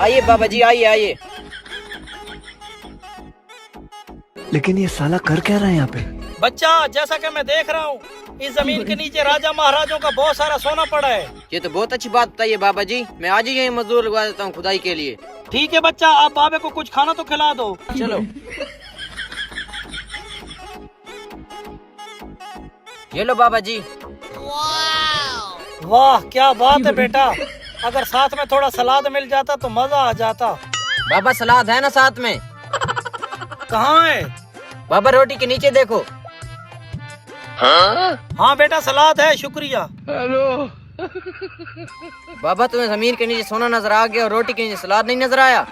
आइए बाबा जी, आइए आइए। लेकिन ये साला कर क्या रहा है यहाँ पे? बच्चा, जैसा कि मैं देख रहा हूँ, इस जमीन के नीचे राजा महाराजों का बहुत सारा सोना पड़ा है। ये तो बहुत अच्छी बात बताइए बाबा जी, मैं आज ही यही मजदूर लगवा देता हूँ खुदाई के लिए। ठीक है बच्चा, आप बाबे को कुछ खाना तो खिला दो। चलो। ये लो बाबा जी। वाह क्या बात है बेटा, अगर साथ में थोड़ा सलाद मिल जाता तो मजा आ जाता। बाबा सलाद है ना साथ में? कहाँ है? बाबा रोटी के नीचे देखो। हाँ बेटा सलाद है, शुक्रिया। बाबा तुम्हें जमीन के नीचे सोना नजर आ गया और रोटी के नीचे सलाद नहीं नजर आया?